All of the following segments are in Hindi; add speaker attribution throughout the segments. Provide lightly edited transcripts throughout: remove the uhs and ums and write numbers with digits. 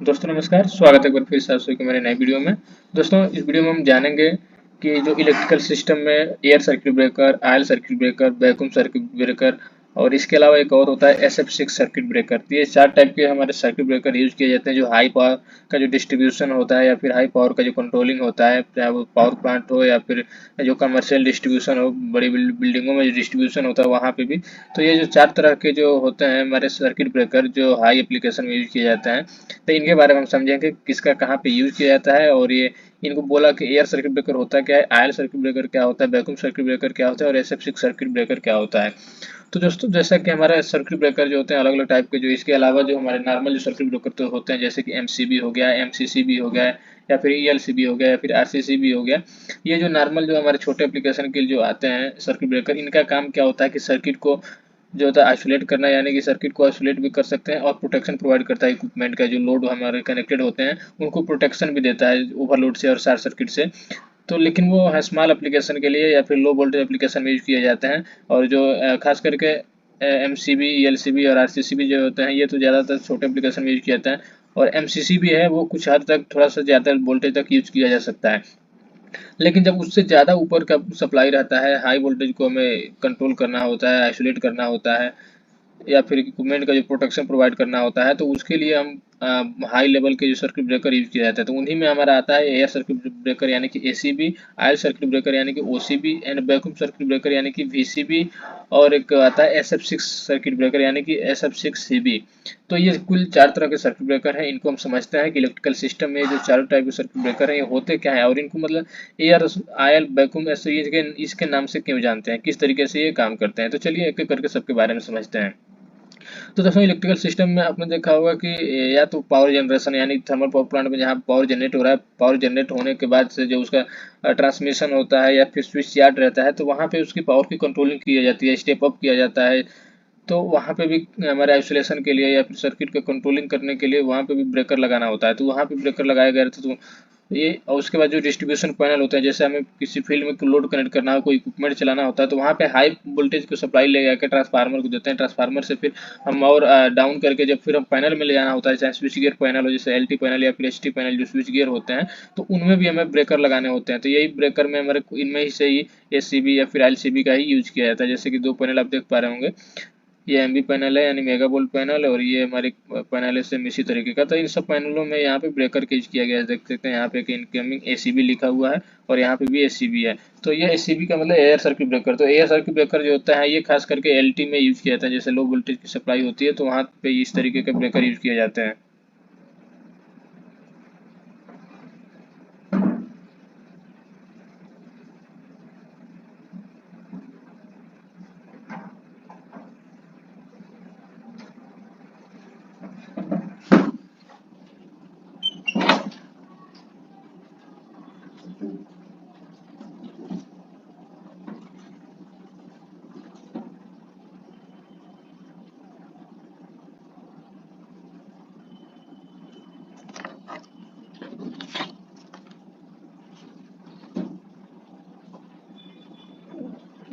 Speaker 1: दोस्तों नमस्कार, स्वागत है एक बार फिर से आप सभी के मेरे नए वीडियो में। दोस्तों इस वीडियो में हम जानेंगे कि जो इलेक्ट्रिकल सिस्टम में air circuit breaker, oil circuit breaker, vacuum circuit breaker और इसके अलावा एक और होता है SF6 सर्किट ब्रेकर। तो ये चार टाइप के हमारे सर्किट ब्रेकर यूज किए जाते हैं जो हाई पावर का जो डिस्ट्रीब्यूशन होता है या फिर हाई पावर का जो कंट्रोलिंग होता है, चाहे वो पावर प्लांट हो या फिर जो कमर्शियल डिस्ट्रीब्यूशन हो, बड़ी बिल्डिंगों में जो डिस्ट्रीब्यूशन होता है वहाँ पे भी। तो ये जो चार तरह के जो होते हैं हमारे सर्किट ब्रेकर जो हाई एप्लीकेशन में यूज किए जाते हैं, तो इनके बारे में हम समझेंगे किसका कहाँ पे यूज किया जाता है। और ये इनको बोला कि एयर सर्किट ब्रेकर होता क्या है, आयल सर्किट ब्रेकर क्या होता है, वैक्यूम सर्किट ब्रेकर क्या होता है और SF6 सर्किट ब्रेकर क्या होता है। तो दोस्तों जैसा कि हमारे सर्किट ब्रेकर जो होते हैं अलग अलग टाइप के, जो इसके अलावा जो हमारे नॉर्मल जो सर्किट ब्रेकर तो होते हैं जैसे कि MCB हो गया, MCCB हो गया या फिर ELCB हो गया या फिर RCCB हो गया। ये जो नॉर्मल जो हमारे छोटे एप्लीकेशन के लिए जो आते हैं सर्किट ब्रेकर, इनका काम क्या होता है कि सर्किट को जो होता है आइसोलेट करना, यानी कि सर्किट को आइसोलेट भी कर सकते हैं और प्रोटेक्शन प्रोवाइड करता है इक्विपमेंट का जो लोड हमारे कनेक्टेड होते हैं उनको प्रोटेक्शन भी देता है ओवरलोड से और शॉर्ट सर्किट से। तो लेकिन वो है स्मॉल एप्लीकेशन के लिए या फिर लो वोल्टेज एप्लीकेशन में यूज किए जाते हैं। और जो खास करके MCB, ELCB और RCCB जो होते हैं ये तो ज़्यादातर छोटे एप्लीकेशन में यूज किया जाता है। और MCCB है वो कुछ हद तक थोड़ा सा ज़्यादा वोल्टेज तक यूज किया जा सकता है। लेकिन जब उससे ज़्यादा ऊपर का सप्लाई रहता है, हाई वोल्टेज को हमें कंट्रोल करना होता है, आइसोलेट करना होता है या फिर इक्विपमेंट का जो प्रोटेक्शन प्रोवाइड करना होता है, तो उसके लिए हम हाई लेवल के जो सर्किट ब्रेकर यूज किया जाता है। तो उन्हीं में हमारा आता है एयर सर्किट ब्रेकर यानी कि ACB, आयल सर्किट ब्रेकर यानी कि OCB and vacuum circuit breaker यानी कि VCB। और एक आता है SF6 सर्किट ब्रेकर यानी कि SF6CB। तो ये कुल चार तरह के सर्किट ब्रेकर हैं। इनको हम समझते हैं कि इलेक्ट्रिकल सिस्टम में जो चारों टाइप के सर्किट ब्रेकर हैं ये होते क्या हैं और इनको मतलब एयर, आयल, वैक्यूम ऐसे इसके नाम से क्यों जानते हैं, किस तरीके से ये काम करते हैं। तो चलिए एक एक करके सबके बारे में समझते हैं। तो दोस्तों इलेक्ट्रिकल सिस्टम में आपने देखा होगा कि या तो पावर जनरेशन यानी थर्मल पावर प्लांट में जहाँ पावर जनरेट हो रहा है, पावर जनरेट होने के बाद से जो उसका ट्रांसमिशन होता है या फिर स्विच यार्ड रहता है, तो वहाँ पे उसकी पावर की कंट्रोलिंग की जाती है, स्टेप अप किया जाता है। तो वहाँ पे भी हमारे आइसोलेशन के लिए या फिर सर्किट का कंट्रोलिंग करने के लिए वहाँ पे भी ब्रेकर लगाना होता है। तो वहाँ पे ब्रेकर लगाए गए थे। तो ये और उसके बाद जो डिस्ट्रीब्यूशन पैनल होता है, जैसे हमें किसी फील्ड में लोड कनेक्ट करना हो, कोई इक्विपमेंट चलाना होता है, तो वहाँ पे हाई वोल्टेज को सप्लाई ले जाकर ट्रांसफार्मर को देते हैं। ट्रांसफार्मर से फिर हम और डाउन करके जब फिर हम पैनल में ले जाना होता है, चाहे स्विच गियर पैनल हो जैसे LT पैनल या फिर ST पैनल जो स्विच गियर होते हैं, तो उनमें भी हमें ब्रेकर लगाने होते हैं। तो यही ब्रेकर में हमारे इनमें ही से ही ACB या फिर LCB का ही यूज किया जाता है। जैसे कि दो पैनल आप देख पा रहे होंगे, ये MB पैनल है यानी मेगा वोल्ट पैनल, और ये हमारी पैनल है सेम इसी तरीके का। तो इन सब पैनलों में यहाँ पे ब्रेकर का यूज किया गया है। देख सकते हैं यहाँ पे इनकमिंग ACB लिखा हुआ है और यहाँ पे भी ACB है। तो ये ACB का मतलब एयर सर्किट ब्रेकर। तो एयर सर्किट ब्रेकर जो होता है ये खास करके LT में यूज किया जाता है, जैसे लो वोल्टेज की सप्लाई होती है तो वहाँ पे इस तरीके के ब्रेकर यूज किए जाते हैं।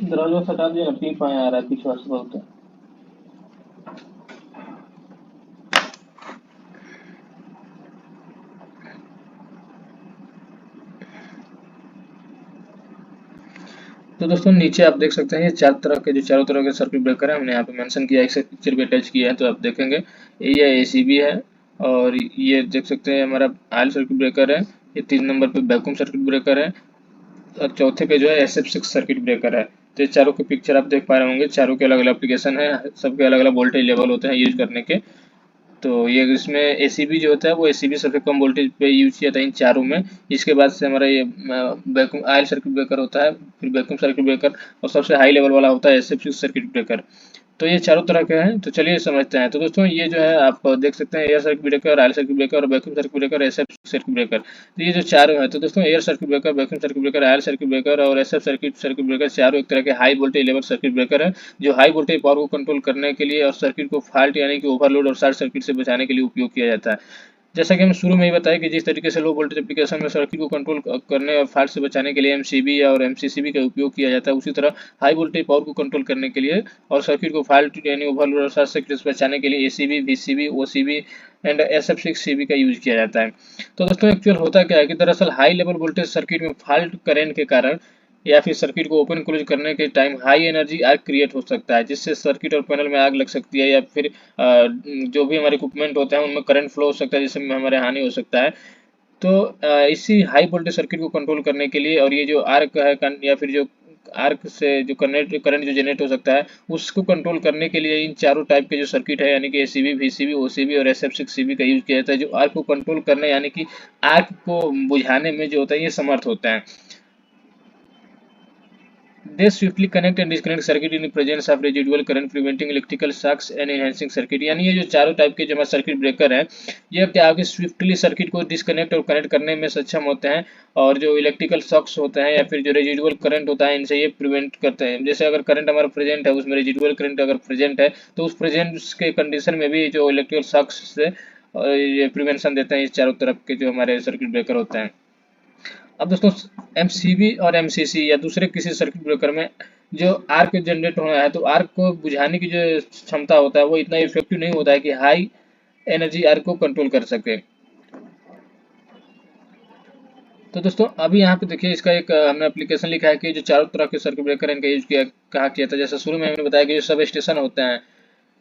Speaker 1: दरवाजा से हटा दिया, पी पाए आ रहा है पीछे से बहुत। तो दोस्तों नीचे आप देख सकते हैं ये चार तरह के, जो चारों तरह के सर्किट ब्रेकर है हमने यहाँ पे मेंशन किया है, एक पिक्चर भी अटैच किया है तो आप देखेंगे। ये ACB है और ये देख सकते हैं हमारा आयल सर्किट ब्रेकर है। ये 3 नंबर पे वैक्यूम सर्किट ब्रेकर है और चौथे पे जो है SF6 सर्किट ब्रेकर है। तो ये चारों के पिक्चर आप देख पा रहे होंगे। चारों के अलग अलग एप्लीकेशन है, सबके अलग अलग वोल्टेज लेवल होते हैं यूज करने के। तो ये इसमें ACB जो होता है वो ACB सबसे कम वोल्टेज पे यूज किया था इन चारों में। इसके बाद से हमारा ये वैक्यूम आयल सर्किट ब्रेकर होता है, फिर वैक्यूम सर्किट ब्रेकर, और सबसे हाई लेवल वाला होता है SF6 सर्किट ब्रेकर। तो ये चारों तरह के हैं। तो चलिए समझते हैं। तो दोस्तों ये जो है आप देख सकते हैं air circuit breaker, oil circuit breaker और vacuum circuit breaker, SF circuit breaker. तो ये जो चारों हैं, तो दोस्तों air circuit breaker, vacuum circuit breaker, oil circuit breaker और SF सर्किट सर्किट ब्रेकर चारों एक तरह के high voltage level circuit breaker है, जो हाई वोल्टेज पावर को कंट्रोल करने के लिए और सर्किट को फॉल्ट यानी कि ओवरलोड और शॉर्ट सर्किट से बचाने के लिए उपयोग किया जाता है। जैसा कि हम शुरू में ही बताया कि जिस तरीके से लो वोल्टेज एप्लीकेशन में सर्किट को कंट्रोल करने और फॉल्ट से बचाने के लिए एमसीबी और एमसीसीबी का उपयोग किया जाता है, उसी तरह हाई वोल्टेज पावर को कंट्रोल करने के लिए और सर्किट को फॉल्ट यानी ओवरलोड और शॉर्ट सर्किट से बचाने के लिए ACB, VCB, OCB and SF6CB का यूज किया जाता है। तो दोस्तों एक्चुअल होता क्या है कि दरअसल हाई लेवल वोल्टेज सर्किट में फॉल्ट करंट के कारण या फिर सर्किट को ओपन क्लोज करने के टाइम हाई एनर्जी आग क्रिएट हो सकता है, जिससे सर्किट और पैनल में आग लग सकती है या फिर जो भी हमारे इक्विपमेंट होते हैं उनमें करंट फ्लो हो सकता है, जिससे हमारे हानि हो सकता है। तो इसी हाई वोल्टेज सर्किट को कंट्रोल करने के लिए और ये जो आर्क है या फिर जो आर्क से जो करंट जो जनरेट हो सकता है उसको कंट्रोल करने के लिए इन चारों टाइप के जो सर्किट है यानी कि एसीबी, वीसीबी, ओसीबी और SF6CB का यूज किया जाता है, जो आर्क को कंट्रोल करने यानी कि आर्क को बुझाने में जो होता है ये समर्थ होता है। They swiftly connect and disconnect circuit in the presence of residual current, preventing electrical shocks and enhancing circuit। यानी ये जो चारों टाइप के जो हमारे सर्किट ब्रेकर हैं ये क्या आगे स्विफ्टली सर्किट को डिस्कनेक्ट और कनेक्ट करने में सक्षम होते हैं, और जो इलेक्ट्रिकल शॉक्स होते हैं या फिर जो रेजिडुअल करंट होता है इनसे ये प्रिवेंट करते हैं। जैसे अगर करंट हमारा प्रेजेंट है उसमें रेजिडुअल करंट अगर प्रेजेंट है तो उस प्रेजेंट के कंडीशन में भी जो इलेक्ट्रिकल शॉक्स से ये प्रिवेंशन देते हैं इस चारों तरफ के जो हमारे सर्किट ब्रेकर होते हैं। अब दोस्तों एमसीबी और एमसीसी या दूसरे किसी सर्किट ब्रेकर में जो आर्क जनरेट होना है तो आर्क को बुझाने की जो क्षमता होता है वो इतना इफेक्टिव नहीं होता है कि हाई एनर्जी आर्क को कंट्रोल कर सके। तो दोस्तों अभी यहाँ पे देखिए इसका एक हमने एप्लीकेशन लिखा है कि जो चारों तरह के सर्किट ब्रेकर इनका यूज किया कहाँ किया था। जैसे शुरू में हमने बताया कि जो सब स्टेशन होते हैं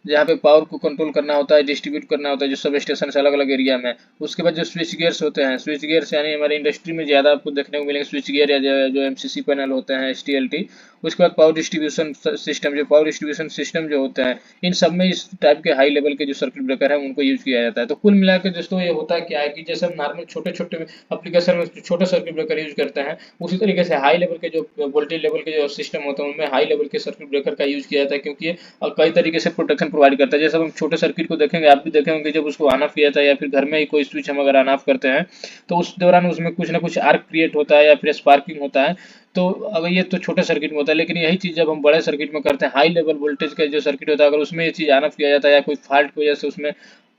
Speaker 1: जहाँ पे पावर को कंट्रोल करना होता है, डिस्ट्रीब्यूट करना होता है जो सब स्टेशन से अलग अलग एरिया में। उसके बाद जो स्विच गियर्स होते हैं, स्विच गियर्स यानी हमारी इंडस्ट्री में ज़्यादा आपको देखने को मिलेंगे स्विच गियर या जो एमसीसी पैनल होते हैं STLT। उसके बाद पावर डिस्ट्रीब्यूशन सिस्टम, जो पावर डिस्ट्रीब्यूशन सिस्टम जो होते हैं इन सब में इस टाइप के हाई लेवल के जो सर्किट ब्रेकर है उनको यूज किया जाता है। तो कुल मिलाकर दोस्तों ये होता है क्या है कि जैसे हम नॉर्मल छोटे छोटे एप्लीकेशन में छोटे सर्किट ब्रेकर यूज करते हैं उसी तरीके से हाई लेवल के जो वोल्टेज लेवल के जो सिस्टम होते हैं उनमें हाई लेवल के सर्किट ब्रेकर का यूज किया जाता है, क्योंकि ये कई तरीके से प्रोटेक्शन प्रोवाइड करता है। जैसे हम छोटे सर्किट को देखेंगे, आप भी देखे होंगे जब उसको ऑन ऑफ किया था या फिर घर में ही कोई स्विच हम अगर ऑन ऑफ करते हैं तो उस दौरान उसमें कुछ ना कुछ आर्क क्रिएट होता है या फिर स्पार्किंग होता है। तो अगर ये तो छोटे सर्किट में होता है, लेकिन यही चीज़ जब हम बड़े सर्किट में करते हैं हाई लेवल वोल्टेज का जो सर्किट होता है अगर उसमें ये चीज़ ऑन ऑफ किया जाता है या कोई फॉल्ट की वजह से उसमें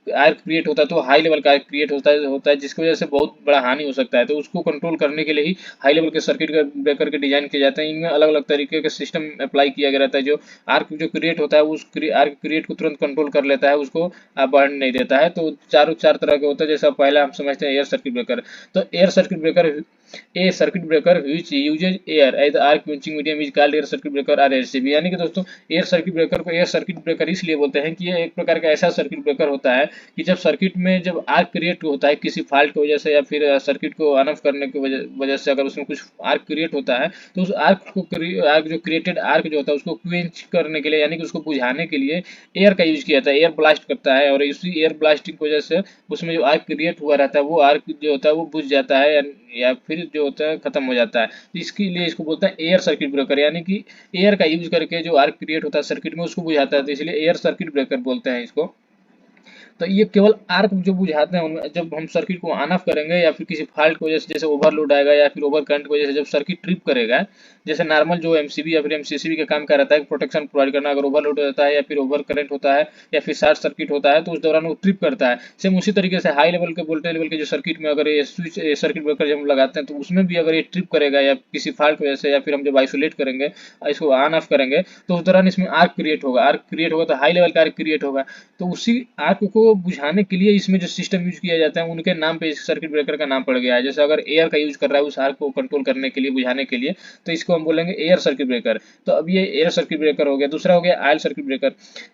Speaker 1: आर्क क्रिएट होता है तो हाई लेवल का आर्क क्रिएट होता है जिसकी वजह से बहुत बड़ा हानि हो सकता है। तो उसको कंट्रोल करने के लिए ही हाई लेवल के सर्किट ब्रेकर के डिजाइन किए जाते हैं। इनमें अलग अलग तरीके के सिस्टम अप्लाई किया गया रहता है जो आर्क जो क्रिएट होता है उस आर्क क्रिएट को तुरंत कंट्रोल कर लेता है, उसको बढ़ने नहीं देता है। तो चार तरह के होते हैं। जैसा पहला हम समझते हैं एयर सर्किट ब्रेकर। तो air circuit breaker a circuit breaker which uses air as the arc quenching medium is called air circuit breaker और एरसीबी। यानी कि दोस्तों एयर सर्किट ब्रेकर को एयर सर्किट ब्रेकर इसलिए बोलते हैं कि ये एक प्रकार का ऐसा सर्किट ब्रेकर होता है कि जब सर्किट में जब आर्क क्रिएट होता है किसी फॉल्ट की वजह से या फिर सर्किट को ऑन ऑफ करने की वजह से अगर उसमें कुछ आर्क क्रिएट होता है तो उस आर्क जो क्रिएटेड आर्क जो होता है उसको क्वेंच करने के लिए यानी कि उसको बुझाने के लिए एयर का यूज किया जाता है। एयर ब्लास्ट करता है और इसी एयर ब्लास्टिंग की वजह से उसमें जो आर्क क्रिएट हुआ रहता है वो आर्क जो होता है वो बुझ जाता है या फिर जो होता है खत्म हो जाता है। तो इसके लिए इसको बोलते हैं एयर सर्किट ब्रेकर, यानी कि एयर का यूज करके जो आर्क क्रिएट होता है सर्किट में उसको बुझाता है, तो इसलिए एयर सर्किट ब्रेकर बोलते हैं इसको। तो ये केवल आर्क जो बुझाते हैं उनमें जब हम सर्किट को ऑन ऑफ करेंगे या फिर किसी फॉल्ट की वजह से जैसे ओवरलोड आएगा या फिर ओवर करंट की वजह से जब सर्किट ट्रिप करेगा, जैसे नॉर्मल जो एमसीबी या फिर एमसीसीबी का काम कर रहता है प्रोटेक्शन प्रोवाइड करना, अगर ओवरलोड होता है या फिर ओवर करंट होता है या फिर शॉर्ट सर्किट होता है तो उस दौरान वो ट्रिप करता है। सेम उसी तरीके से हाई लेवल के वोल्टेज लेवल के जो सर्किट में अगर ये स्विच सर्किट ब्रेकर जब हम लगाते हैं तो उसमें भी अगर ये ट्रिप करेगा या किसी फॉल्ट की वजह से या फिर हम जब आइसोलेट करेंगे इसको ऑन ऑफ करेंगे तो उस दौरान इसमें आर्क क्रिएट होगा तो हाई लेवल का आर्क क्रिएट होगा। तो उसी आर्क को बुझाने के लिए इसमें जो सिस्टम यूज किया जाता है उनके नाम पे इस सर्किट ब्रेकर का नाम पड़ गया है। जैसे अगर एयर का यूज कर रहा है उस आर्क को कंट्रोल करने के लिए बुझाने के लिए तो इसको हम बोलेंगे एयर सर्किट ब्रेकर। तो अब ये एयर सर्किट ब्रेकर हो गया। दूसरा हो गया ऑयल सर्किट ब्रेकर।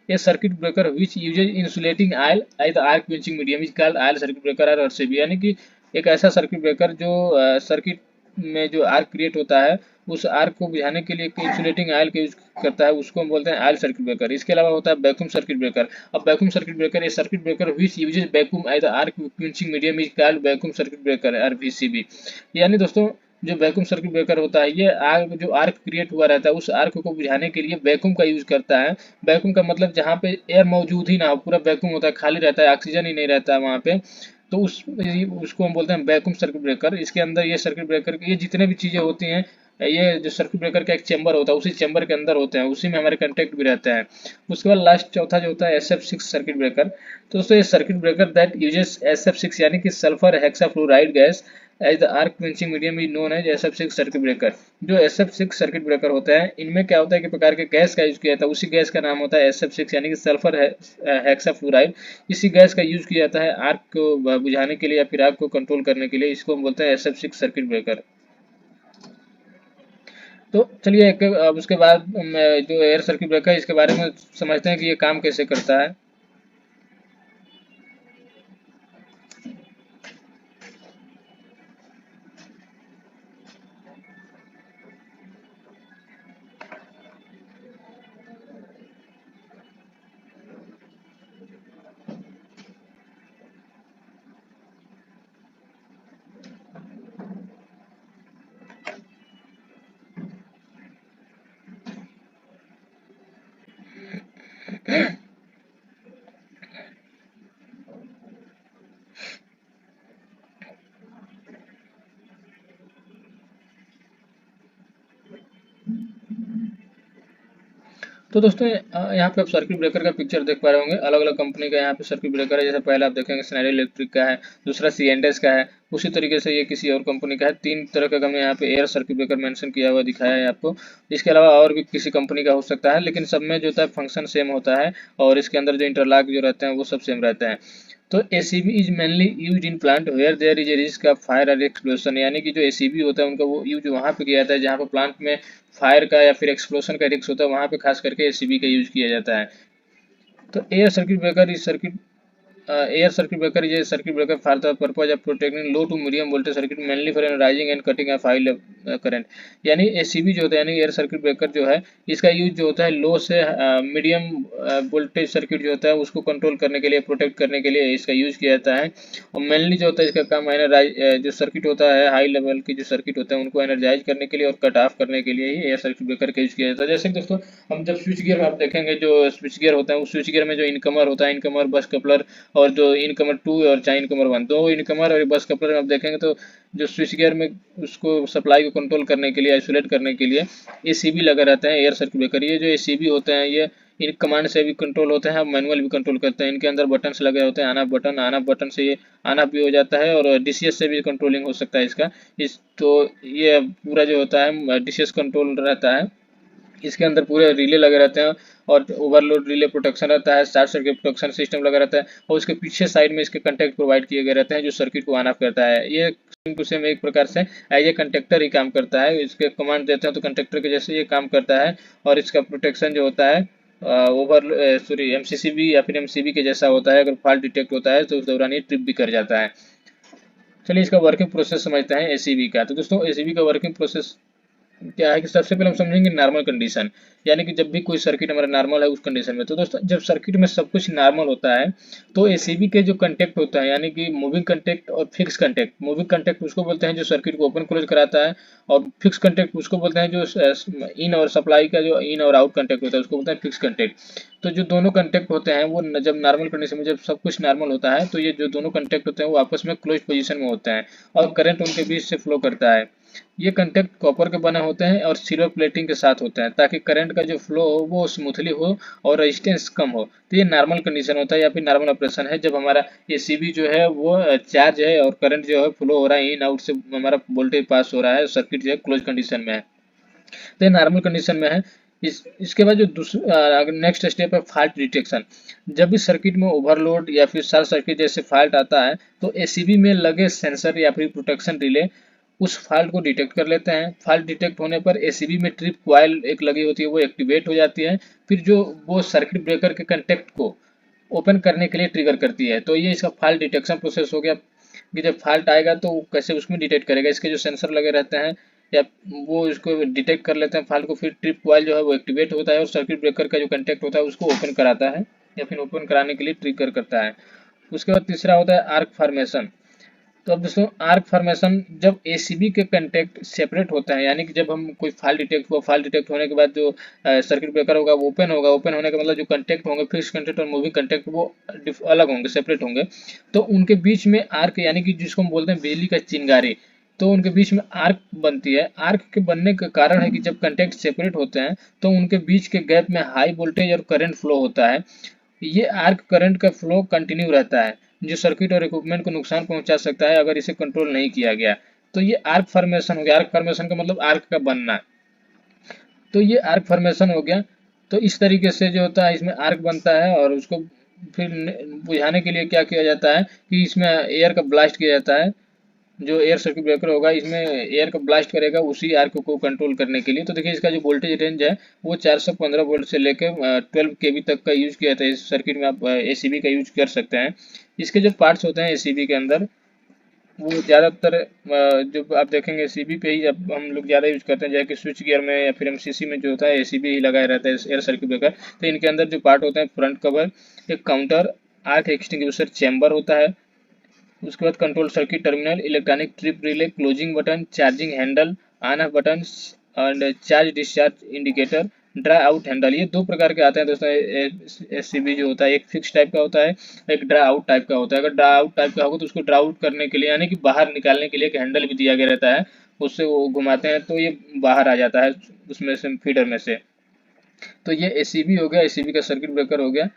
Speaker 1: ये circuit breaker which uses insulating oil as the arc quenching medium is called oil circuit breaker और आरसीबी। यानी कि एक ऐसा सर्किट ब्रेकर जो सर्किट में जो आर्क क्रिएट होता है उस आर्क को बुझाने के लिए इंसुलेटिंग ऑयल का यूज करता है, उसको हम बोलते हैं ऑयल सर्किट ब्रेकर। इसके अलावा होता है वैक्यूम सर्किट ब्रेकर। अब वैक्यूम सर्किट ब्रेकर ये circuit breaker which uses vacuum as the arc quenching medium is called vacuum circuit breaker और VCB। यानी दोस्तों जो वैक्यूम सर्किट ब्रेकर होता है ये आर्क जो आर्क क्रिएट हुआ रहता है उस आर्क को बुझाने के लिए वैक्यूम का यूज करता है। वैक्यूम का मतलब जहाँ पे एयर मौजूद ही ना हो, पूरा वैक्यूम होता है, खाली रहता है, ऑक्सीजन ही नहीं रहता है वहाँ पे, तो उसको हम बोलते हैं वैक्यूम सर्किट ब्रेकर। इसके अंदर ये सर्किट ब्रेकर ये जितने भी चीज़ें होती हैं ये जो सर्किट ब्रेकर का एक चेंबर होता है उसी चेंबर के अंदर होते हैं, उसी में हमारे कंटेक्ट भी रहते हैं। उसके बाद लास्ट चौथा जो होता है SF6 सर्किट ब्रेकर। तो दोस्तों ये circuit breaker that uses SF6 यानी कि sulphur hexafluoride gas as the arc quenching medium is known as SF6 circuit breaker. जो SF6 सर्किट ब्रेकर होता है इनमें क्या होता है कि प्रकार के गैस का यूज किया जाता है, उसी गैस का नाम होता है SF6 यानी कि सल्फर हेक्साफ्लोराइड। इसी गैस का यूज किया जाता है आर्क को बुझाने के लिए या फिर आग को कंट्रोल करने के लिए, इसको हम बोलते हैं SF6 सर्किट ब्रेकर। तो चलिए अब उसके बाद जो एयर सर्किट ब्रेकर है इसके बारे में समझते हैं कि ये काम कैसे करता है। तो दोस्तों यहाँ पे आप सर्किट ब्रेकर का पिक्चर देख पा रहे होंगे, अलग अलग कंपनी का यहाँ पे सर्किट ब्रेकर है। जैसे पहले आप देखेंगे स्नाइडर इलेक्ट्रिक का है, दूसरा सीएनडीएस का है, उसी तरीके से ये किसी और कंपनी का है। तीन तरह का हमने यहाँ पे एयर सर्किट ब्रेकर मेंशन किया हुआ दिखाया है आपको। इसके अलावा और भी किसी कंपनी का हो सकता है, लेकिन सब में जो होता है फंक्शन सेम होता है और इसके अंदर जो इंटरलॉक जो रहते हैं वो सब सेम रहते हैं। तो ACB is mainly use in plant where there is a risk of fire और एक्सप्लोजन, यानी कि जो ACB होता है उनका वो यूज वहाँ पे किया जाता है जहाँ पे प्लांट में फायर का या फिर एक्सप्लोजन का रिस्क होता है, वहाँ पे खास करके ACB का यूज किया जाता है। तो एयर सर्किट ब्रेकर इस circuit air circuit breaker is a circuit breaker for the purpose of protecting low to medium voltage circuit mainly for rising and cutting of high current। यानी ACB जो होता है यानी एयर सर्किट ब्रेकर जो है इसका यूज जो होता है लो से मीडियम वोल्टेज सर्किट जो होता है उसको कंट्रोल करने के लिए, प्रोटेक्ट करने के लिए इसका यूज किया जाता है। और मेनली जो होता है इसका काम है जो सर्किट होता है हाई लेवल की जो सर्किट होता है उनको एनर्जाइज करने के लिए और कट ऑफ करने के लिए ही एयर सर्किट ब्रेकर का यूज किया जाता है। जैसे कि दोस्तों हम जब स्विच गियर में आप देखेंगे जो स्विच गियर होता है उस स्विच गियर में जो इनकमर होता है, इनकमर बस कपलर और जो इनकमर 2 और चाहे इनकमर 1, दो इनकमर और बस कपलर में आप देखेंगे तो जो स्विच गियर में उसको सप्लाई को कंट्रोल करने के लिए, आइसोलेट करने के लिए ACB लगा रहता है एयर सर्किट ब्रेकर। ये जो ACB होते हैं ये इन कमांड से भी कंट्रोल होते हैं, मैनुअल भी कंट्रोल करते हैं। इनके अंदर बटन लगे होते हैं, ऑन ऑफ बटन से ये ऑन ऑफ भी हो जाता है और DCS से भी कंट्रोलिंग हो सकता है इसका। तो ये पूरा जो होता है DCS कंट्रोल रहता है। इसके अंदर पूरे रिले लगे रहते हैं और ओवरलोड रिले प्रोटेक्शन रहता है, शॉर्ट सर्किट प्रोटेक्शन सिस्टम लगा रहता है और उसके पीछे साइड में इसके कंटेक्ट प्रोवाइड किए गए रहते हैं जो सर्किट को ऑन ऑफ करता है। ये सेम टू सेम एक प्रकार से एज ए कंडक्टर ही काम करता है। इसके कमांड देते हैं तो कंडक्टर के जैसे ये काम करता है और इसका प्रोटेक्शन जो होता है MCCB या फिर MCB के जैसा होता है। अगर फॉल्ट डिटेक्ट होता है तो उस दौरान ये ट्रिप भी कर जाता है। चलिए इसका वर्किंग प्रोसेस समझते हैं ACB का। तो दोस्तों ACB का वर्किंग प्रोसेस क्या है कि सबसे पहले हम समझेंगे नॉर्मल कंडीशन, यानी कि जब भी कोई सर्किट हमारा नॉर्मल है उस कंडीशन में। तो दोस्तों जब सर्किट में सब कुछ नॉर्मल होता है तो ACB के जो कंटेक्ट होता है यानी कि मूविंग कंटेक्ट और फिक्स कंटेक्ट, मूविंग कंटेक्ट उसको बोलते हैं जो सर्किट को ओपन क्लोज कराता है और फिक्स कंटेक्ट उसको बोलते हैं जो इन और सप्लाई का जो इन और आउट कंटेक्ट होता है उसको बोलते हैं फिक्स कंटेक्ट। तो जो दोनों कंटेक्ट होते हैं वो जब नॉर्मल कंडीशन में जब सब कुछ नॉर्मल होता है तो ये जो दोनों कंटेक्ट होते हैं वो आपस में क्लोज पोजीशन में होते हैं और करंट उनके बीच से फ्लो करता है। ये कंटेक्ट कॉपर के बने होते हैं और सिल्वर प्लेटिंग के साथ होते हैं ताकि करंट का जो फ्लो हो वो स्मूथली हो और रेजिस्टेंस कम हो। तो ये नॉर्मल कंडीशन होता है या फिर नॉर्मल ऑपरेशन है जब हमारा ACB जो है वो चार्ज है और करंट जो है फ्लो हो रहा है, इन आउट से हमारा वोल्टेज पास हो रहा है, सर्किट जो है क्लोज कंडीशन में है। तो ये नॉर्मल कंडीशन में है। इसके बाद जो दूसरा नेक्स्ट स्टेप है फॉल्ट डिटेक्शन। जब भी सर्किट में ओवरलोड या फिर शॉर्ट सर्किट जैसे फॉल्ट आता है तो ACB में लगे सेंसर या फिर प्रोटेक्शन रिले उस फॉल्ट को डिटेक्ट कर लेते हैं। फॉल्ट डिटेक्ट होने पर ACB में ट्रिप कॉइल एक लगी होती है वो एक्टिवेट हो जाती है, फिर जो वो सर्किट ब्रेकर के कंटेक्ट को ओपन करने के लिए ट्रिगर करती है। तो ये इसका फॉल्ट डिटेक्शन प्रोसेस हो गया कि जब फॉल्ट आएगा तो कैसे उसमें डिटेक्ट करेगा, इसके जो सेंसर लगे रहते हैं या वो इसको डिटेक्ट कर लेते हैं फॉल्ट को, फिर ट्रिप कॉइल जो है वो एक्टिवेट होता है और सर्किट ब्रेकर का जो कंटेक्ट होता है उसको ओपन कराता है या फिर ओपन कराने के लिए ट्रिगर करता है। उसके बाद तीसरा होता है आर्क फॉर्मेशन। तो अब दोस्तों आर्क फॉर्मेशन जब ACB के कंटेक्ट सेपरेट होता है यानी कि जब हम कोई फॉल्ट डिटेक्ट हुआ, फॉल्ट डिटेक्ट होने के बाद जो सर्किट ब्रेकर होगा वो ओपन होगा, ओपन होने का मतलब जो कंटेक्ट होंगे फिक्स कंटेक्ट और मूविंग कंटेक्ट वो अलग होंगे, सेपरेट होंगे। तो उनके बीच में आर्क यानी कि जिसको हम बोलते हैं बिजली का चिंगारी, तो उनके बीच में आर्क बनती है। आर्क के बनने का कारण है कि जब कंटेक्ट सेपरेट होते हैं तो उनके बीच के गैप में हाई वोल्टेज और करंट फ्लो होता है। ये आर्क करंट का फ्लो कंटिन्यू रहता है, जो सर्किट और इक्विपमेंट को नुकसान पहुंचा सकता है अगर इसे कंट्रोल नहीं किया गया। तो ये आर्क फॉर्मेशन हो गया। आर्क फॉर्मेशन का मतलब आर्क का बनना। तो ये आर्क फॉर्मेशन हो गया। तो इस तरीके से जो होता है इसमें आर्क बनता है, और उसको फिर बुझाने के लिए क्या किया जाता है कि इसमें एयर का ब्लास्ट किया जाता है। जो एयर सर्किट ब्रेकर होगा इसमें एयर का ब्लास्ट करेगा उसी आर्क को कंट्रोल करने के लिए। तो देखिए इसका जो वोल्टेज रेंज है वो 415 वोल्ट से लेकर 12 केवी तक का यूज किया था। इस सर्किट में आप एसीबी का यूज कर सकते हैं। इसके जो पार्ट्स होते हैं एसीबी के अंदर, वो ज़्यादातर जो आप देखेंगे एसीबी पे ही अब हम लोग ज़्यादा यूज करते हैं, जैसे कि स्विच गियर में या फिर एमसीसी में जो होता है एसीबी ही लगाया रहता है एयर सर्किट ब्रेकर। तो इनके अंदर जो पार्ट होते हैं, फ्रंट कवर, एक काउंटर, आर्क एक्सटिंग्विशर चैम्बर होता है, उसके बाद control circuit terminal, electronic trip relay, closing button, charging handle, on off button and charge discharge indicator, draw out handle. ये दो प्रकार के आते हैं दोस्तों। एससीबी जो होता है एक फिक्स टाइप का होता है, एक ड्रा आउट टाइप का होता है। अगर ड्रा आउट टाइप का होगा तो उसको ड्रा आउट करने के लिए यानी कि बाहर निकालने के लिए एक हैंडल भी दिया गया रहता है, उससे वो घुमाते हैं तो ये बाहर आ जाता है उसमें से, फीडर में से। तो ये एसीबी हो गया, एसीबी का सर्किट ब्रेकर हो गया।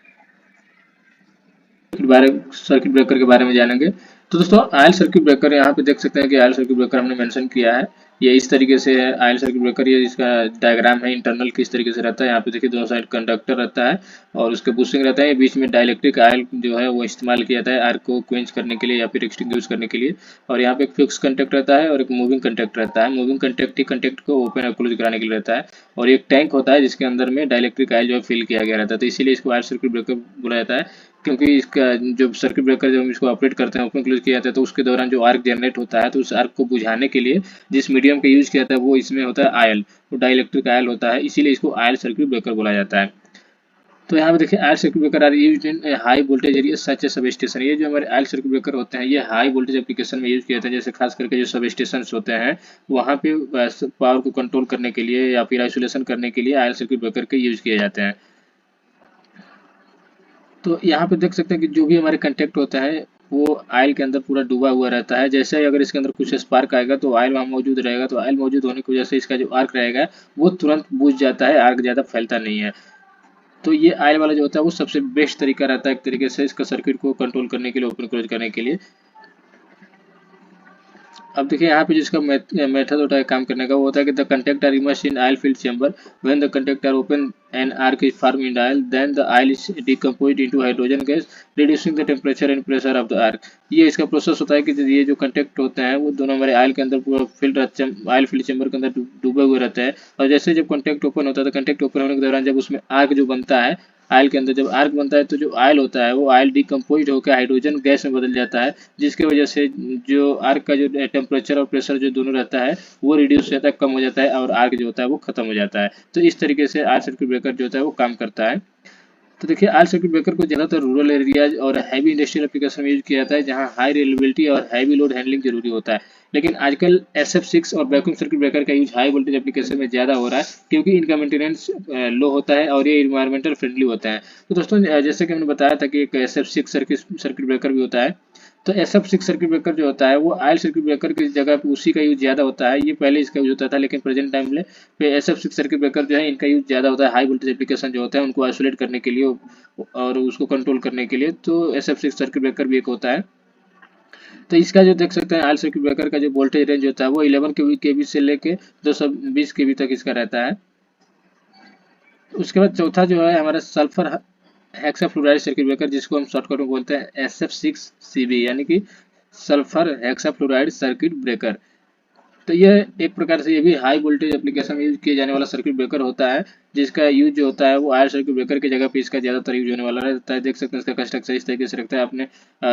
Speaker 1: सर्किट ब्रेकर के बारे में जानेंगे। तो दोस्तों आयल सर्किट ब्रेकर यहाँ पे देख सकते हैं कि आयल सर्किट ब्रेकर हमने मेंशन किया है। ये इस तरीके से है आयल सर्किट ब्रेकर। ये इसका डायग्राम है इंटरनल किस तरीके से रहता है। यहाँ पे देखिए दोनों साइड कंडक्टर रहता है और उसके बुशिंग रहता है। बीच में डाइलेक्ट्रिक आयल जो है वो इस्तेमाल किया जाता है आर्क को क्वेंच करने के लिए या फिर एक्सटिंग्विश करने के लिए। और यहाँ पे एक फिक्स कंटेक्ट रहता है और एक मूविंग कंटेक्ट रहता है। मूविंग कंटेक्ट ही कंटेक्ट को ओपन और क्लोज कराने के लिए रहता है। और एक टैंक होता है जिसके अंदर में डाइलेक्ट्रिक आयल जो है फिल किया गया रहता है। तो इसीलिए इसको आयल सर्किट ब्रेकर बोला जाता है, क्योंकि इसका जो सर्किट ब्रेकर जब हम इसको ऑपरेट करते हैं ओपन क्लोज किया जाता है तो उसके दौरान जो आर्क जनरेट होता है तो उस आर्क को बुझाने के लिए जिस मीडियम का यूज किया जाता है वो इसमें होता है आयल, तो डाइलेक्ट्रिक आयल होता है, इसीलिए इसको आयल सर्किट ब्रेकर बोला जाता है। तो यहाँ पे देखिए oil circuit breaker are used in high voltage area such a sub station. ये जो हमारे आयल सर्किट ब्रेकर होते हैं ये हाई वोल्टेज एप्लीकेशन में यूज किए जाते हैं, जैसे खास करके जो सब स्टेशन होते हैं वहाँ पे पावर को कंट्रोल करने के लिए या फिर आइसोलेशन करने के लिए आयल सर्किट ब्रेकर के यूज किए जाते हैं। तो यहाँ पे देख सकते हैं कि जो भी हमारे कंटेक्ट होता है वो आयल के अंदर पूरा डूबा हुआ रहता है। जैसे ही अगर इसके अंदर कुछ स्पार्क आएगा तो आयल वहाँ मौजूद रहेगा। तो आयल मौजूद होने की वजह से इसका जो आर्क रहेगा वो तुरंत बुझ जाता है, आर्क ज़्यादा फैलता नहीं है। तो ये आयल वाला जो होता है वो सबसे बेस्ट तरीका रहता है एक तरीके से इसका सर्किट को कंट्रोल करने के लिए, ओपन क्लोज करने के लिए। अब देखिए यहाँ पे जिसका मेथड होता है काम करने का वो होता है कि the contact are immersed in oil filled chamber when the contact are open and arc is form in oil then the oil is decomposed into hydrogen gas reducing the temperature and pressure of the arc. ये इसका प्रोसेस होता है कि ये जो कंटेक्ट होते हैं वो दोनों हमारे आयल के अंदर पूरा आयल फील्ड चैम्बर के अंदर डूबे हुए रहते हैं। और जैसे जब कंटेक्ट ओपन होता है तो कंटेक्ट ओपन होने के दौरान जब उसमें आर्क जो बनता है, आयल के अंदर जब आर्क बनता है तो जो आयल होता है वो आयल डिकम्पोज होकर हाइड्रोजन गैस में बदल जाता है, जिसकी वजह से जो आर्क का जो टेम्परेचर और प्रेशर जो दोनों रहता है वो रिड्यूस हो जाता है, कम हो जाता है और आर्क जो होता है वो खत्म हो जाता है। तो इस तरीके से आयल सर्किट ब्रेकर जो होता है वो काम करता है। तो देखिए आयल सर्किट ब्रेकर को ज़्यादातर रूरल एरियाज और हैवी इंडस्ट्रियल एप्लीकेशन में यूज किया जाता है जहां हाई रिलायबिलिटी और हैवी लोड हैंडलिंग जरूरी होता है। लेकिन आजकल SF6 और वैक्यूम सर्किट ब्रेकर का यूज हाई वोल्टेज एप्लीकेशन में ज़्यादा हो रहा है क्योंकि इनका मेंटेनेंस लो होता है और ये इन्वायरमेंटल फ्रेंडली होता है। तो दोस्तों जैसे कि हमने बताया था कि एक SF6 सर्किट ब्रेकर भी होता है। तो SF6 सर्किट ब्रेकर जो होता है वो आयल सर्किट ब्रेकर की जगह पे उसी का यूज ज़्यादा होता है। ये पहले इसका यूज होता था लेकिन प्रेजेंट टाइम में पे SF6 सर्किट ब्रेकर जो है इनका यूज ज़्यादा होता है हाई वोल्टेज एप्लीकेशन जो होता है उनको आइसोलेट करने के लिए और उसको कंट्रोल करने के लिए। तो SF6 सर्किट ब्रेकर भी एक होता है। तो इसका जो देख सकते हैं आयल सर्किट ब्रेकर का जो वोल्टेज रेंज होता है वो 11 केवी से लेके 220 केवी तक इसका रहता है। उसके बाद चौथा जो है हमारा सल्फर हेक्साफ्लोराइड सर्किट ब्रेकर, जिसको हम शॉर्टकट में बोलते हैं SF6CB, यानी कि सल्फर हेक्साफ्लोराइड सर्किट ब्रेकर। तो यह एक प्रकार से ये भी हाई वोल्टेज एप्लीकेशन में यूज किए जाने वाला सर्किट ब्रेकर होता है, जिसका यूज जो होता है वो आयल सर्किट ब्रेकर की जगह पे इसका ज़्यादातर यूज होने वाला रहता है। देख सकते हैं इसका कंस्ट्रक्चर इस तरीके से रखता है। आपने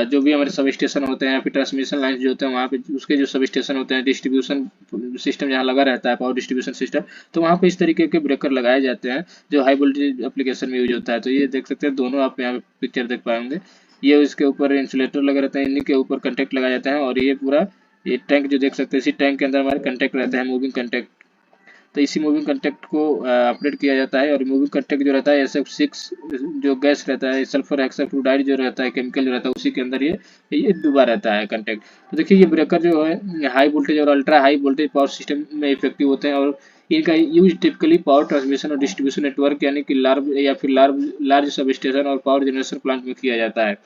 Speaker 1: जो भी हमारे सब स्टेशन होते हैं या फिर ट्रांसमिशन लाइन जो होते हैं वहाँ पे उसके जो सब स्टेशन होते हैं, डिस्ट्रीब्यूशन सिस्टम जहाँ लगा रहता है, पावर डिस्ट्रीब्यूशन सिस्टम, तो वहाँ पे इस तरीके के ब्रेकर लगाए जाते हैं जो हाई वोल्टेज एप्लीकेशन में यूज होता है। तो ये देख सकते हैं दोनों आप यहाँ पे पिक्चर देख पाएंगे। ये इसके ऊपर इंसुलेटर लगे रहते हैं, इन्हीं के ऊपर कंटेक्ट लगाए जाते हैं और ये पूरा ये टैंक जो देख सकते हैं इसी टैंक के अंदर हमारे कंटेक्ट रहते हैं, मूविंग कंटेक्ट। तो इसी मूविंग कंटेक्ट को अपडेट किया जाता है। और मूविंग कंटेक्ट जो रहता है SF6 जो गैस रहता है, सल्फर हेक्साफ्लोराइड जो रहता है केमिकल जो रहता है, उसी के अंदर ये डूबा रहता है कंटेक्ट। तो देखिए ये ब्रेकर जो है हाई वोल्टेज और ultra high voltage power system में इफेक्टिव होते हैं, और इनका यूज टिपिकली पावर ट्रांसमिशन और डिस्ट्रीब्यूशन नेटवर्क यानी कि लार्ज सब स्टेशन और पावर जनरेशन प्लांट में किया जाता है।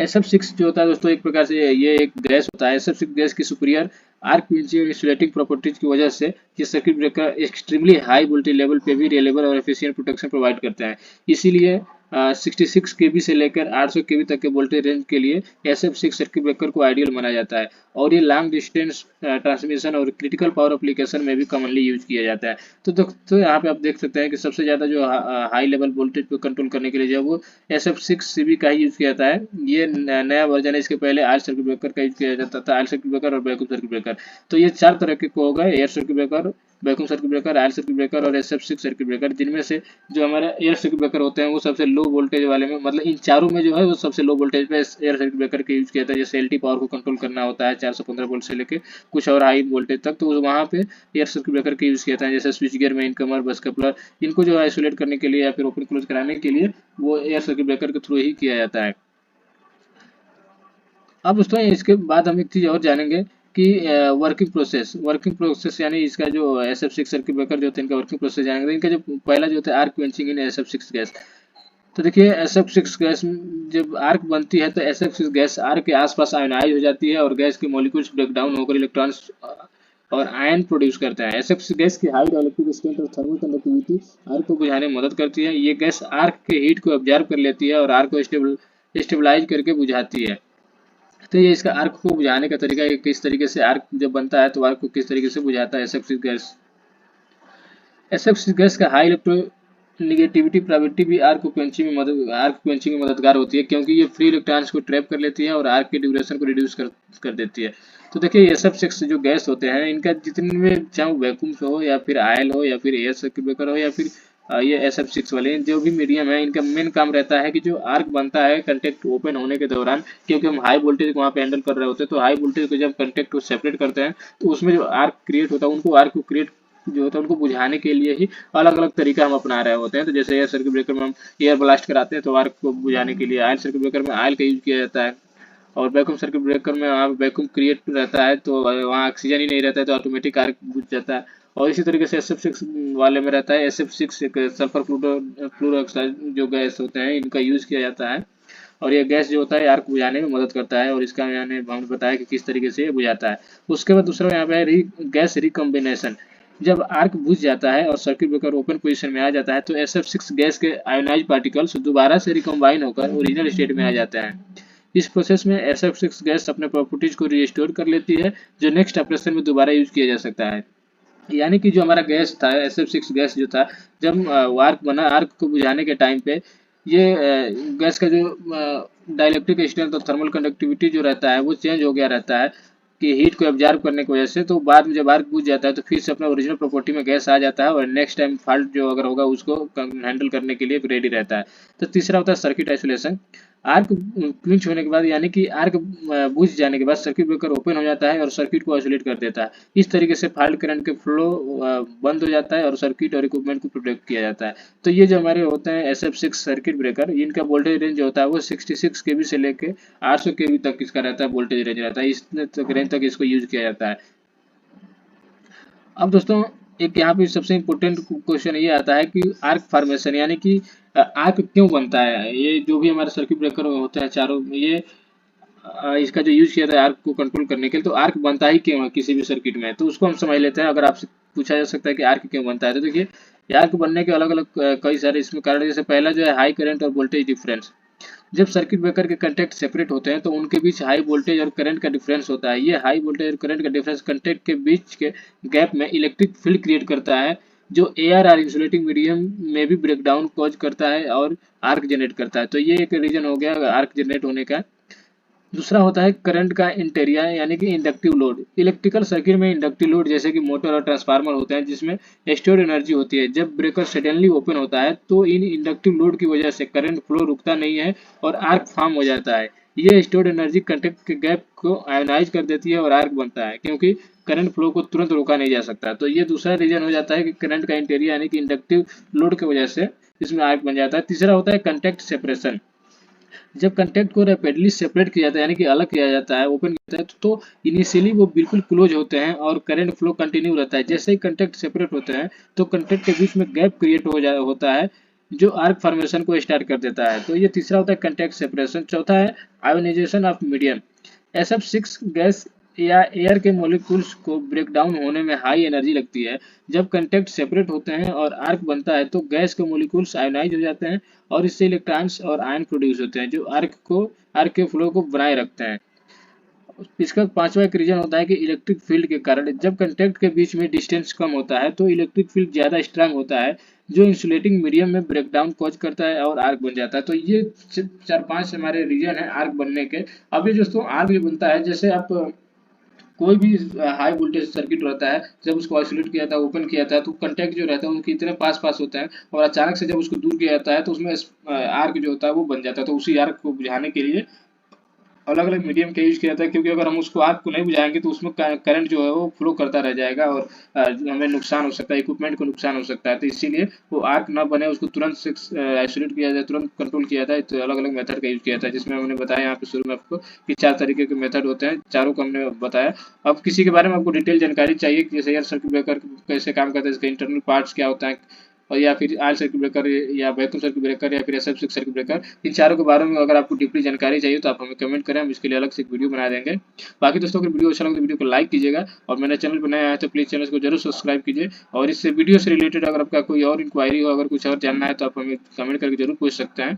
Speaker 1: SF6 जो होता है दोस्तों, एक प्रकार से ये एक गैस होता है। SF6 गैस की सुपीरियर आर्क क्विंचिंग और इंसुलेटिंग प्रॉपर्टीज की वजह से ये circuit breaker extremely high voltage level पे भी रिलेबल और एफिशिएंट प्रोटेक्शन प्रोवाइड करते हैं। इसीलिए 66 केवी से लेकर 800 केवी तक के वोल्टेज रेंज के लिए SF6 सर्किट ब्रेकर को आइडियल माना जाता है, और ये लॉन्ग डिस्टेंस ट्रांसमिशन और क्रिटिकल पावर एप्लीकेशन में भी कॉमनली यूज किया जाता है। तो दोस्तों यहाँ पे आप देख सकते हैं कि सबसे ज़्यादा जो हाई लेवल वोल्टेज को कंट्रोल करने के लिए जो वो SF6 का ही यूज किया जाता है। ये नया वर्जन है, इसके पहले आयल सर्किट ब्रेकर का यूज किया जाता था, आयल सर्किट ब्रेकर और वैक्यूम सर्किट ब्रेकर। तो ये 4 तरह के को होगा, air circuit breaker, vacuum circuit breaker, oil circuit breaker और SF6 सर्किट ब्रेकर, जिनमें से जो हमारे एयर सर्किट ब्रेकर होते हैं वो सबसे लो वोल्टेज वाले में, मतलब इन चारों में जो है वो सबसे लो वोल्टेज पे एयर सर्किट ब्रेकर का यूज किया जाता है। जैसे LT पावर को कंट्रोल करना होता है 415 वोल्ट से लेके कुछ और हाई वोल्टेज तक, तो वहाँ पे एयर सर्किट ब्रेकर का यूज किया जाता है। जैसे स्विच गियर, मेन कमर, बस कपलर, इनको जो आइसोलेट करने के लिए या फिर ओपन क्लोज कराने के लिए वो एयर सर्किट ब्रेकर के थ्रू ही किया जाता है। अब दोस्तों इसके बाद हम एक चीज़ और जानेंगे कि वर्किंग प्रोसेस यानी इसका जो SF6 सर्किट ब्रेकर जो होता है इनका वर्किंग प्रोसेस जानेंगे। तो इनका जो पहला जो होता है आर्क क्वेंचिंग इन SF6 गैस। तो देखिए SF6 गैस जब आर्क बनती है तो SF6 गैस आर्क के आसपास आयोनाइज हो जाती है और गैस के मॉलिक्यूल्स ब्रेक डाउन होकर इलेक्ट्रॉन्स और आयन प्रोड्यूस करते हैं। SF6 गैस की हाई डाइलेक्ट्रिक स्ट्रेंथ और थर्मल कंडक्टिविटी आर्क को बुझाने में मदद करती है। ये गैस आर्क के हीट को ऑब्जर्व कर लेती है और आर्क को स्टेबलाइज करके बुझाती है। तो ये इसका आर्क को बुझाने का तरीका है, किस तरीके से आर्क जब बनता है तो आर्क को किस तरीके से बुझाता है SF6 गैस। SF6 गैस का हाई इलेक्ट्रोनेगेटिविटी प्रॉपर्टी भी आर्क क्वेंचिंग में मददगार होती है, क्योंकि ये फ्री इलेक्ट्रॉन्स को ट्रैप कर लेती है और आर्क के ड्यूरेशन को रिड्यूस कर देती है। तो देखिए SF6 जो गैस होते हैं इनका जितने में चाहे वैक्यूम हो या फिर आयल हो या फिर एयर सर्किट ब्रेकर हो या फिर ये SF6 वाले जो भी मीडियम है, इनका मेन काम रहता है कि जो आर्क बनता है कंटेक्ट ओपन होने के दौरान, क्योंकि हम हाई वोल्टेज को वहाँ पे हैंडल कर रहे होते हैं, तो हाई वोल्टेज को जब कंटेक्ट को सेपरेट करते हैं तो उसमें जो आर्क क्रिएट होता है उनको आर्क को क्रिएट जो होता है उनको बुझाने के लिए ही अलग अलग तरीका हम अपना रहे होते हैं। तो जैसे एयर सर्किट ब्रेकर में हम एयर ब्लास्ट कराते हैं तो आर्क को बुझाने के लिए, आयल सर्किट ब्रेकर में आयल का यूज किया जाता है, और वैक्यूम सर्किट ब्रेकर में वहाँ वैक्यूम क्रिएट रहता है तो वहाँ ऑक्सीजन ही नहीं रहता है तो ऑटोमेटिक आर्क बुझ जाता है। और इसी तरीके से SF6 वाले में रहता है, SF6 एक सल्फर फ्लोरोऑक्साइड जो गैस होते हैं इनका यूज किया जाता है, और ये गैस जो होता है आर्क बुझाने में मदद करता है, और इसका मैंने हमने बताया कि किस तरीके से ये बुझाता है। उसके बाद दूसरा यहाँ पे है गैस रिकम्बिनेशन। जब आर्क बुझ जाता है और सर्किट ब्रेकर ओपन पोजीशन में आ जाता है तो SF6 गैस के आयोनाइज पार्टिकल्स दोबारा से रिकम्बाइन होकर ओरिजिनल स्टेट में आ जाते हैं। इस प्रोसेस में SF6 गैस अपने प्रॉपर्टीज को रिस्टोर कर लेती है, जो नेक्स्ट ऑपरेशन में दोबारा यूज किया जा सकता है। यानी कि जो हमारा गैस था SF6 गैस जो था, जब आर्क बना, आर्क को बुझाने के टाइम पे ये गैस का जो डाइलेक्ट्रिक स्ट्रेंथ और थर्मल कंडक्टिविटी जो रहता है वो चेंज हो गया रहता है कि हीट को एब्जॉर्ब करने की वजह से। तो बाद में जब आर्क बुझ जाता है तो फिर से अपना ओरिजिनल प्रॉपर्टी में गैस आ जाता है और नेक्स्ट टाइम फॉल्ट जो अगर होगा उसको हैंडल करने के लिए रेडी रहता है। तो तीसरा होता है सर्किट आइसोलेशन। आर्क क्विंच होने के बाद यानी कि आर्क बुझ जाने के बाद सर्किट ब्रेकर ओपन हो जाता है और सर्किट को आइसोलेट कर देता है। इस तरीके से फॉल्ट करंट के फ्लो बंद हो जाता है और सर्किट और इक्विपमेंट को प्रोटेक्ट किया जाता है। तो ये जो हमारे होते हैं SF6 सर्किट ब्रेकर, इनका वोल्टेज रेंज जो होता है वो 66 केवी से लेके 800 केवी तक इसका रहता है, वोल्टेज रेंज रहता है, इस रेंज तक इसको यूज किया जाता है। अब दोस्तों एक यहाँ पे सबसे इम्पोर्टेंट क्वेश्चन ये आता है कि आर्क फॉर्मेशन यानी कि आर्क क्यों बनता है। ये जो भी हमारे सर्किट ब्रेकर होते हैं चारों, ये इसका जो यूज किया था आर्क को कंट्रोल करने के लिए, तो आर्क बनता ही क्यों है किसी भी सर्किट में, तो उसको हम समझ लेते हैं। अगर आपसे पूछा जा सकता है कि आर्क क्यों बनता है, तो देखिए आर्क बनने के अलग अलग कई सारे इसमें कारण। जैसे पहला जो है हाई करंट और वोल्टेज डिफरेंस। जब सर्किट ब्रेकर के कंटेक्ट सेपरेट होते हैं तो उनके बीच हाई वोल्टेज और करंट का डिफरेंस होता है। ये हाई वोल्टेज और करंट का डिफरेंस कंटेक्ट के बीच के गैप में इलेक्ट्रिक फील्ड क्रिएट करता है, जो एयर और इंसुलेटिंग मीडियम में भी ब्रेकडाउन कॉज करता है और आर्क जनरेट करता है। तो ये एक रीजन हो गया आर्क जनरेट होने का। दूसरा होता है करंट का इंटेरिया यानी कि इंडक्टिव लोड। इलेक्ट्रिकल सर्किट में इंडक्टिव लोड जैसे कि मोटर और ट्रांसफार्मर होते हैं जिसमें स्टोर एनर्जी होती है। जब ब्रेकर सडनली ओपन होता है तो इन इंडक्टिव लोड की वजह से करंट फ्लो रुकता नहीं है और आर्क फॉर्म हो जाता है। ये स्टोर्ड एनर्जी कंटेक्ट के गैप को आयोनाइज कर देती है और आर्क बनता है, क्योंकि करंट फ्लो को तुरंत रोका नहीं जा सकता। तो ये दूसरा रीजन हो जाता है कि करंट का इंटीरियर यानी कि इंडक्टिव लोड की वजह से इसमें आर्क बन जाता है। तीसरा होता है कंटेक्ट सेपरेशन। जब कंटेक्ट को रैपिडली सेपरेट किया जाता है यानी कि अलग किया जाता है, ओपन किया जाता है, तो इनिशियली वो बिल्कुल क्लोज होते हैं और करंट फ्लो कंटिन्यू रहता है। जैसे ही कंटेक्ट सेपरेट होते हैं तो कंटेक्ट के बीच में गैप क्रिएट होता है जो आर्क फॉर्मेशन को स्टार्ट कर देता है। तो ये तीसरा होता है कंटेक्ट सेपरेशन। चौथा है ionisation of medium. SF6 gas या एयर के मॉलिक्यूल्स को ब्रेक डाउन होने में हाई एनर्जी लगती है। जब कंटेक्ट सेपरेट होते हैं और आर्क बनता है तो गैस के मॉलिक्यूल्स आयोनाइज हो जाते हैं और इससे इलेक्ट्रॉन्स और आयन प्रोड्यूस होते हैं जो आर्क के फ्लो को बनाए रखते हैं। इसका पांचवा एक रीजन होता है कि इलेक्ट्रिक फील्ड के कारण जब कंटेक्ट के बीच में डिस्टेंस कम होता है तो इलेक्ट्रिक फील्ड ज्यादा स्ट्रांग होता है जो इंसुलेटिंग मीडियम में ब्रेकडाउन कॉज करता है और आर्क बन जाता है। तो ये चार पांच हमारे रीजन है आर्क बनने के। अब ये दोस्तों आर्क जो बनता है, जैसे आप कोई भी हाई वोल्टेज सर्किट रहता है, जब उसको आइसोलेट किया था, ओपन किया था, तो कंटेक्ट जो रहता है उनके इतने पास पास होते हैं और अचानक से जब उसको दूर किया जाता है तो उसमें आर्क जो होता है वो बन जाता है। तो उसी आर्क को बुझाने के लिए अलग अलग मीडियम का यूज किया जाता है, क्योंकि अगर हम उसको आग को नहीं बुझाएंगे तो उसमें करंट जो है वो फ्लो करता रह जाएगा और हमें नुकसान हो सकता है, इक्विपमेंट को नुकसान हो सकता है। तो इसीलिए वो आग ना बने उसको तुरंत से आइसोलेट किया जाए, तुरंत कंट्रोल किया जाए। तो अलग अलग मेथड का यूज किया जाता है, जिसमें हमने बताया यहाँ पे शुरू में आपको कि 4 तरीके के मेथड होते हैं, चारों को हमने बताया। अब किसी के बारे में आपको डिटेल जानकारी चाहिए कि जैसे एयर सर्किट ब्रेकर कैसे काम करता है, इसके इंटरनल पार्ट्स क्या होता है, और या फिर आयल सर्किट ब्रेकर या वैक्यूम सर्किट ब्रेकर या फिर SF6 सर्किट ब्रेकर, इन चारों के बारे में अगर आपको डीपली जानकारी चाहिए तो आप हमें कमेंट करें, हम इसके लिए अलग से एक वीडियो बना देंगे। बाकी दोस्तों अगर वीडियो अच्छा लगे तो वीडियो को लाइक कीजिएगा और मेरे चैनल पर नया है तो प्लीज़ चैनल को जरूर सब्सक्राइब कीजिए। और इससे वीडियो से रिलेटेड अगर आपका कोई और इंक्वायरी हो, अगर कुछ और जानना है तो आप हमें कमेंट करके जरूर पूछ सकते हैं।